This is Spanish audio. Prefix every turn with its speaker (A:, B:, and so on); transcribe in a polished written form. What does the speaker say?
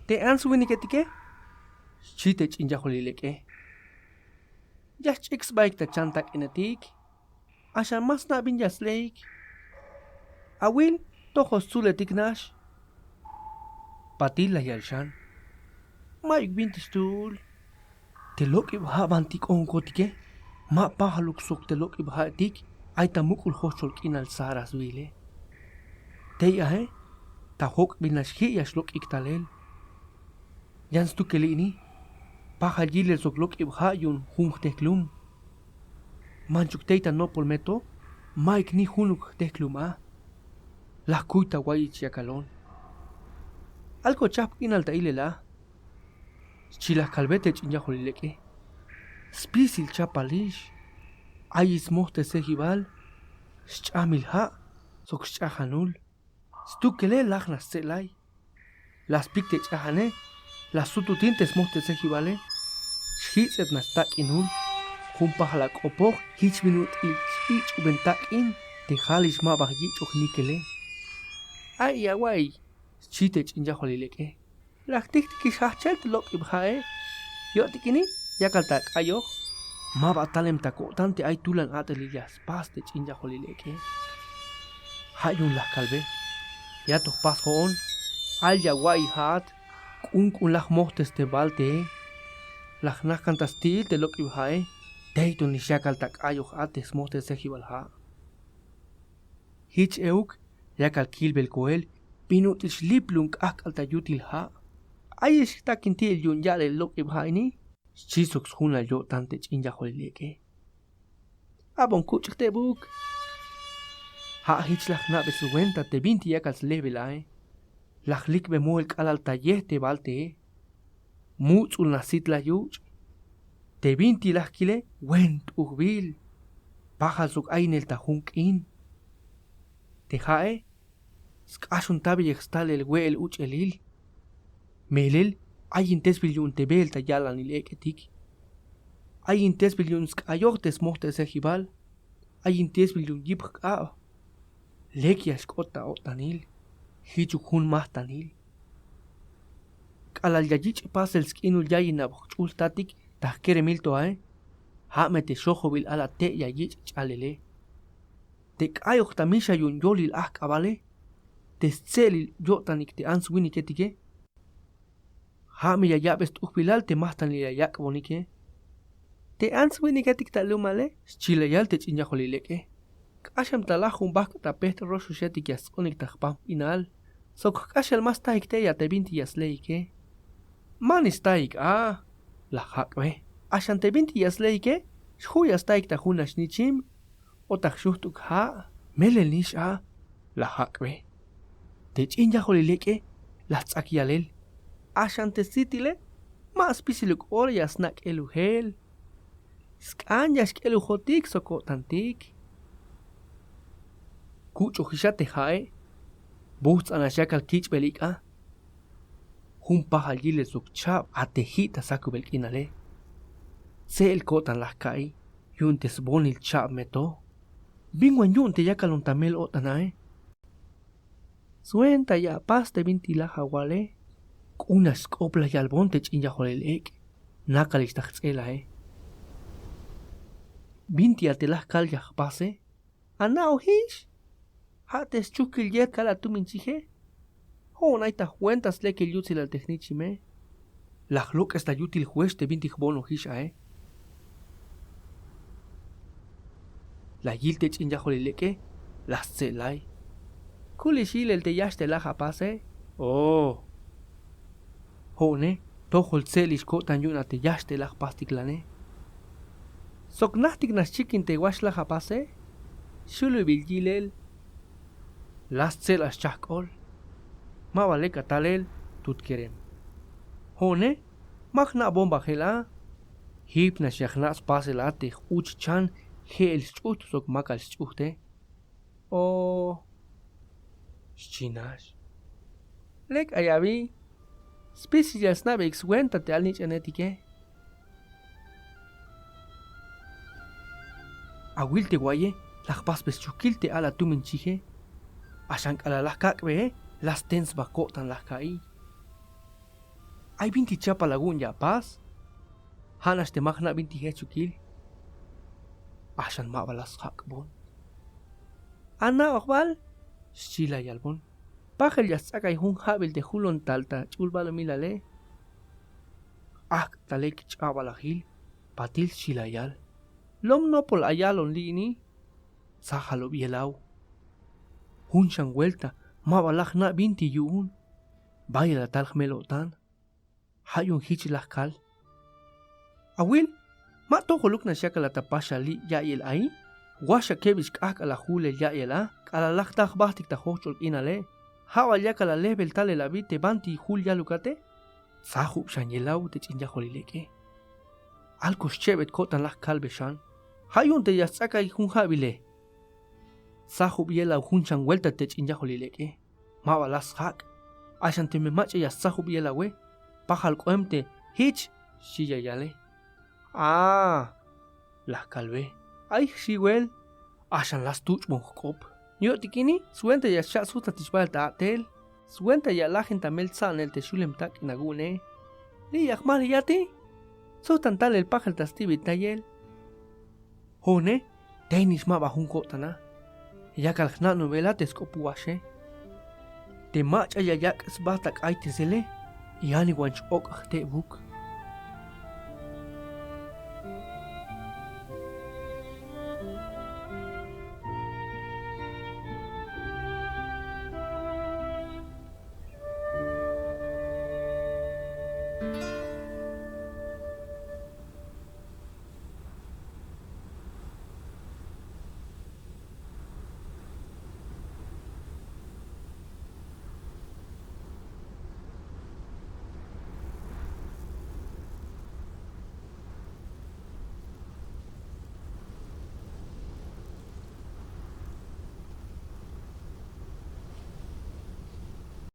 A: te answini ketike chite chinjahulileke yach x bike ta chantak enetik ashan mas na bin yasleik awil tojos zuletik nash patila yalshan maik bintistul te loki bha bantik onkotike ma pahaluk sok te loki bha tik aita mukul hochol kinal saras wile te ya ta hok binash hi yash lok iktalel Jans tu kelini, paja giles ok lok ibhayun hung teklum. Manchuk teita no polmeto, maik ni hunuk tekluma. La kuita guayich yakalon. Alko chap inalta ilela. Chila calvete chinyahulileke. Spisil chapalish. Ayis mohte sehibal. Chamilha, sok chahanul. Stukele lachnas selay. Las picte chahane. Las sututintes mohte sehibale. Hitzet nastak inul. Jumpahla kopog, hich minut ich ubentak in. Tejalish ma bagich nikele. Ay away. Chitech injahulileke. Lachtikti hachelt lok ibhae. Yotikini, yakaltak ayo. Ma batalem tako tante ay tulan atelillas pastech injahulileke. Hayun la kalbe. Yatok pas hoon. Al yawai hat. Kun lach mohtes te balte. Lach nakantastil te lok ibhae. Deiton ni yakaltak ayo ates mohtes sehibalha. Hich euk. Yakal kilbel koel. Pinutil liplunk ak alta yutil ha. Ayesh takintil yun yale lok ibhaini. Chisoks huna yo tantech injahulileke. Abon kuchik te buk. Ha hich lach nabe suwenta te 20 yakals lebelai. Lach likbe muel kalal tayeh te balte. Mutsul nasit la yuch. Te 20 lach kile went uhbil. Pajal sok ainel tahunk in. Te hae. Skashun tabi ekstal el we el uch elil. Melel. Ayin tesbilyun te belta yalan il eketik. Ayin tesbilyun skayohtes mohtes ejibal. Ayin tesbilyun yipk a. Lekias kota otanil. Hichukun mahtanil. Kalal yajich pasel skinul yayin abchul tatik tahkere milto ae. Hamete shohobil ala te yajich chalele. Te kayoh tamisha yun yolil akabale. Te selil yotanik te answini ketike. Hami ya yabest uhbilal te mahtan li yak bonike. Te answini ketik talumale. Chile yal te chinyahulileke. Kasham talahun bak tapet roshu shetik yas onik tahpam inal. Sok kashal mas taik te ya te 20 yas leike. Manis taik la hakwe. Ashan te 20 yas leike. Shuyas taik tahunash nichim. Otak shuhtuk melel nish la hakwe. Te chinyahulileke. La tsakialel. Ashante sitile, mas pisiluk orya snak eluhel. Skanyash eluhotik sokotantik. Kucho hishate hae. Buhts anashakal kich belika. Humpahal yile suk chap atehita sakubel inale. Se el kotan las kai. Yuntes bonil chap meto. Bingwan yunte yakalon tamel otanae. Suenta ya paste vintila hawale. Unas kopla yalbontech injahulilek. Nakalish tahtsela Binti atelah kaljah pase. Anao hish. Hates chukil yet kala tuminchije. Honaita huentas leke yutzil al technichime. Lach luk esta yutil hueste binti bono hish La yiltech injahulileke. Las selai. Kulishil el te yaste laja pase. Oh. Hone, tohol tselish kotan yun ate yashte lach pastiklane. Sok nahtik nas chikin te wash lach apase. Shulu biljilel. Las tselas chakol. Ma vale katalel tut kerem. Hone, magna bomba gela. Hip nas yachnas paselate uch chan heel chut sok makal chute. O. Chinash. Lek ayabi. Species ya snabe exwenta te alnich enetike. Awilte guaye, las paspes chukilte ala tuminchije. Ashank ala las kakbe, las tens bakotan las kai. Ay binti chapa lagun ya paz. Hanas te magna binti hechukil. Ashan ma balas hakbon. Ana akbal. Shila yalbon. Pajel ya saca y hun habil de hulon talta chulbalo milale. Ak talek chabalahil. Patil shilayal. Lom no pol ayalon lini. Sájalo bielau. Hun shan vuelta. Ma balajna binti yuun. Vaya la tal melotan. Hayun hichilakal. Awil. Ma tojo lukna shaka la tapasha li ya yel ahí. Washa kebish kak ala hule ya yela. Kala laktak bahtik ta hochol inale. Hawa ya kala level tale la vite banti hul ya lukate. Sahub shan yelau te chinja holileke. Alkos chebet kotan lak kalbeshan. Hayun te yasaka y hun habile. Sahub yela hun chan vuelta te chinja holileke. Ma balas hak. Ashan te me mache ya sahub yela we. Pajal koemte hich shilla yale. Ah, las calvé. Ay, shiwel. Ashan las tuch mon kop. Yo tikini, suenta ya shat suta tishbal ta tel. Suenta ya la gente mel san el te shulem tak nagune. Li yakmal yati. Sutan tal el pajal tastibi tayel. Hone, tenis ma bajun kotana. Ya kalkhna novela te skopuashe. Te mach ya yak sbatak ay tesele. Yani wanch ok te buk.